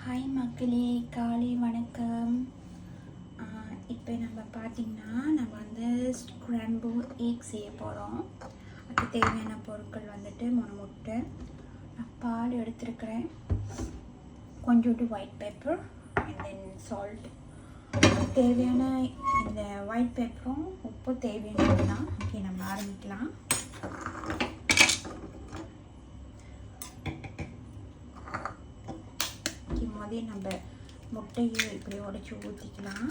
Hi மக்களே, காலை வணக்கம். இப்போ நம்ம பார்த்திங்கன்னா நம்ம ஸ்க்ராம்பிள் எக் செய்ய போகிறோம். அதுக்கு தேவையான பொருட்கள் 3 முட்டை, பால் எடுத்துருக்கிறேன், கொஞ்சோண்டு white pepper and then salt. தேவையான இந்த ஒயிட் பெப்பரும் உப்பு தேவையானது தான். ஓகே, நம்ம ஆரம்பிக்கலாம். அதே நம்ம முட்டையை இப்படி உடைச்சி ஊற்றிக்கலாம்.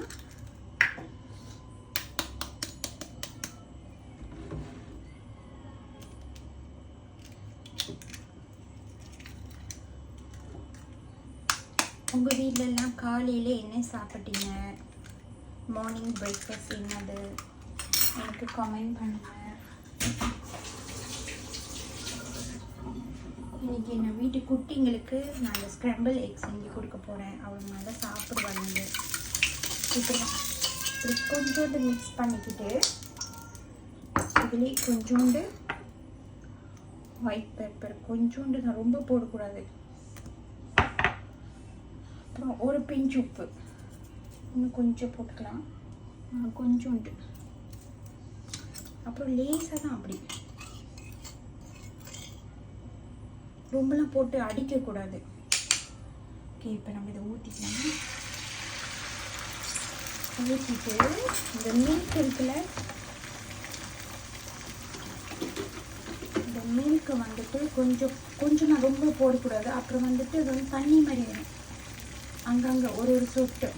உங்கள் வீட்டிலலாம் காலையில் என்ன சாப்பிட்டீங்க? மார்னிங் பிரேக்ஃபாஸ்ட் என்னது? எனக்கு கமெண்ட் பண்ணுங்கள். இன்றைக்கி என் வீட்டு குட்டிங்களுக்கு நான் ஸ்க்ராம்பிள் எக் செஞ்சு கொடுக்க போகிறேன். அவங்க நல்லா சாப்பிடுவாங்க. இப்படி கொஞ்சோண்டு மிக்ஸ் பண்ணிக்கிட்டு இதுலேயே கொஞ்சோண்டு ஒயிட் பெப்பர், கொஞ்சோண்டு தான், ரொம்ப போடக்கூடாது. அப்புறம் ஒரு பிஞ்ச் உப்பு, இன்னும் கொஞ்சம் போட்டுக்கலாம், கொஞ்சோண்டு. அப்புறம் லேசாக தான், அப்படி ரொம்பலாம் போட்டு அடிக்கக்கூடாது. ஓகே, இப்போ நம்ம இதை ஊற்றிக்கலாம். ஊற்றிட்டு இந்த மில்க் இருக்குல்ல, இந்த மில்க்கு கொஞ்சம் நான் ரொம்ப போடக்கூடாது. அப்புறம் அது தண்ணி மாதிரி வேணும், அங்கங்கே ஒரு சொட்டு.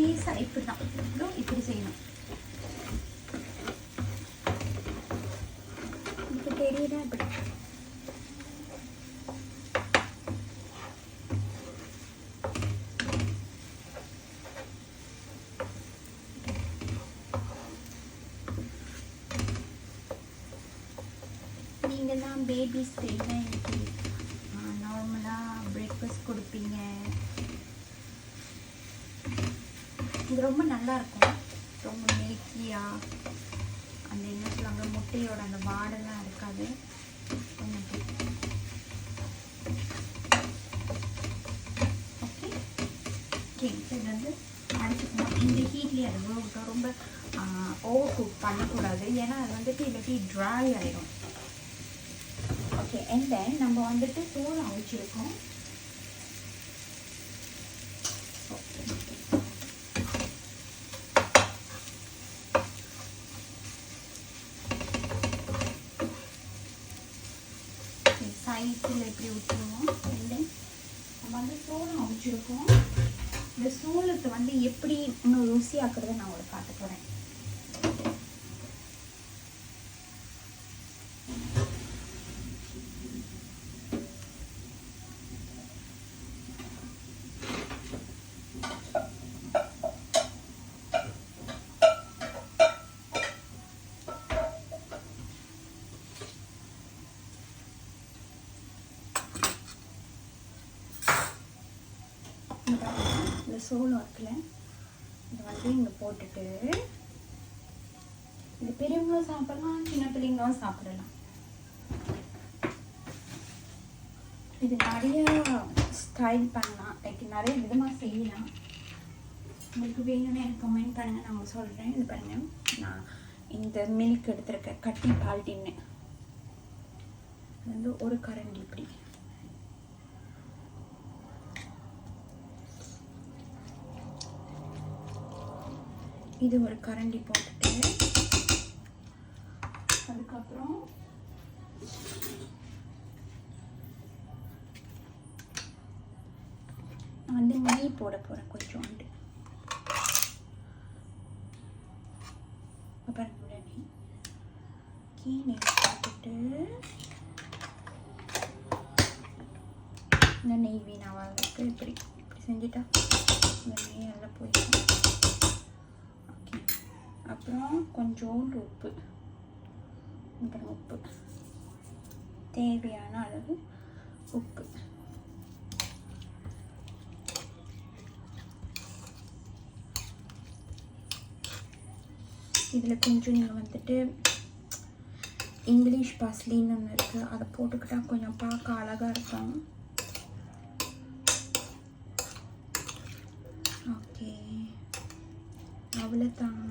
ஈஸாக இப்படி தான், இப்படி செய்யணும். இப்போ தெரியுதா? இப்படி நீங்கள்லாம் பேபிஸ்க்கு என்ன இன்னைக்கு நார்மலாக பிரேக்ஃபாஸ்ட் கொடுப்பீங்க? இது ரொம்ப நல்லாயிருக்கும், ரொம்ப மில்கியாக. அந்த என்ன சொல்லுவாங்க, முட்டையோட அந்த வாடெல்லாம் இருக்காது. ஓகே ஓகே, இது அடிச்சுக்கணும். இந்த ஹீட்லேயே அது வேகட்டும். ரொம்ப ஓவர் குக் பண்ணக்கூடாது, ஏன்னா அது இல்லாட்டி ட்ரை ஆகிடும். ஓகே, அண்ட் தென் நம்ம தோல் அவிச்சிருக்கோம். சைஸில் இப்படி விட்டுருவோம். நம்ம சோளம் அவிச்சிருக்கோம். இந்த சோளத்தை எப்படி இன்னும் ருசியாக்குறத நான் உங்களுக்கு காட்ட போகிறேன். இந்த சோளம் இருக்குல்ல, இதை இங்கே போட்டுட்டு, இது பெரியவங்களும் சாப்பிடலாம், சின்ன பிள்ளைங்களும் சாப்பிடலாம். இது நிறைய ஸ்டைல் பண்ணலாம், நிறைய விதமாக செய்யலாம். உங்களுக்கு வேணும்னு எனக்கு கமெண்ட் பண்ணுங்கள், நான் சொல்கிறேன். இது பாருங்கள், நான் இந்த மில்க் எடுத்துருக்கேன், கட்டி பால் டின்னு. அது ஒரு கரண்டி இப்படி. இது ஒரு கரண்டி போட்டுட்டு, அதுக்கப்புறம் நான் நெய் போட போகிறேன் கொஞ்சோண்டு. அப்புறம் நெய் போட்டுட்டு, இந்த நெய் வீணாவாக இப்படி செஞ்சுட்டா இந்த நெய் எல்லாம் போயிடும். அப்புறம் கொஞ்சோண்டு உப்பு, உப்பு தேவையான அளவு உப்பு. இதில் கொஞ்சம் நீங்கள் வந்துட்டு இங்கிலீஷ் பாஸ்லின்னு ஒன்று இருக்குது, அதை போட்டுக்கிட்டால் கொஞ்சம் பார்க்க அழகாக இருக்கும். ஓகே, அவ்வளோதான்.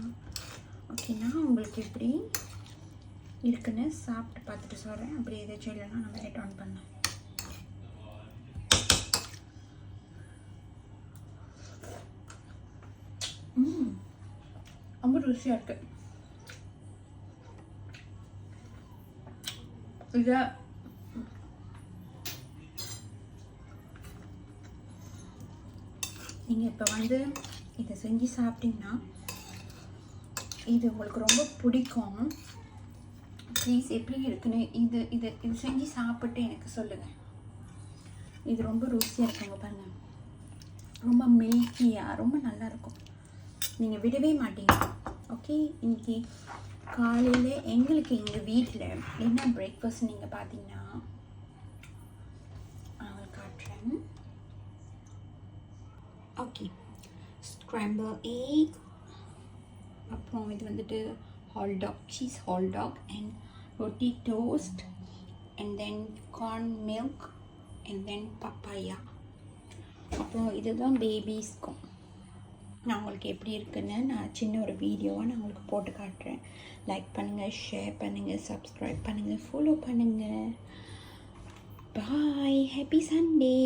ஓகே, நான் உங்களுக்கு எப்படி இருக்குன்னு சாப்பிட்டு பார்த்துட்டு சொல்கிறேன். அப்படி ஏதாச்சும் இல்லைன்னா நான் லைட் ஆன் பண்ணேன். ரொம்ப ருசியாக இருக்குது. இதை நீங்கள் இப்போ வந்து இதை செஞ்சு சாப்பிட்டீங்கன்னா இது உங்களுக்கு ரொம்ப பிடிக்கும். ப்ளீஸ் எப்படி இருக்குன்னு இது இது இது செஞ்சு சாப்பிட்டு எனக்கு சொல்லுங்கள். இது ரொம்ப ருசியாக இருக்குங்க பாருங்கள், ரொம்ப மில்கியாக ரொம்ப நல்லாயிருக்கும். நீங்கள் விடவே மாட்டீங்க. ஓகே, இன்றைக்கி காலையில் எங்களுக்கு எங்கள் வீட்டில் என்ன பிரேக்ஃபாஸ்ட் நீங்கள் பார்த்தீங்கன்னா நான் காட்டுறேன். ஓகே, ஸ்க்ராம்பிள் எக், அப்புறம் இது வந்துட்டு ஹால்டாக், சீஸ் ஹால்டாக் அண்ட் ரொட்டி toast and then corn milk and then papaya. அப்புறம் இதுதான் பேபிஸ்க்கும். நான் உங்களுக்கு எப்படி இருக்குன்னு நான் சின்ன ஒரு வீடியோவாக நான் உங்களுக்கு போட்டு காட்டுறேன். லைக் பண்ணுங்கள், ஷேர் பண்ணுங்கள், சப்ஸ்கிரைப் பண்ணுங்கள், ஃபாலோ பண்ணுங்கள். பாய், ஹாப்பி சண்டே.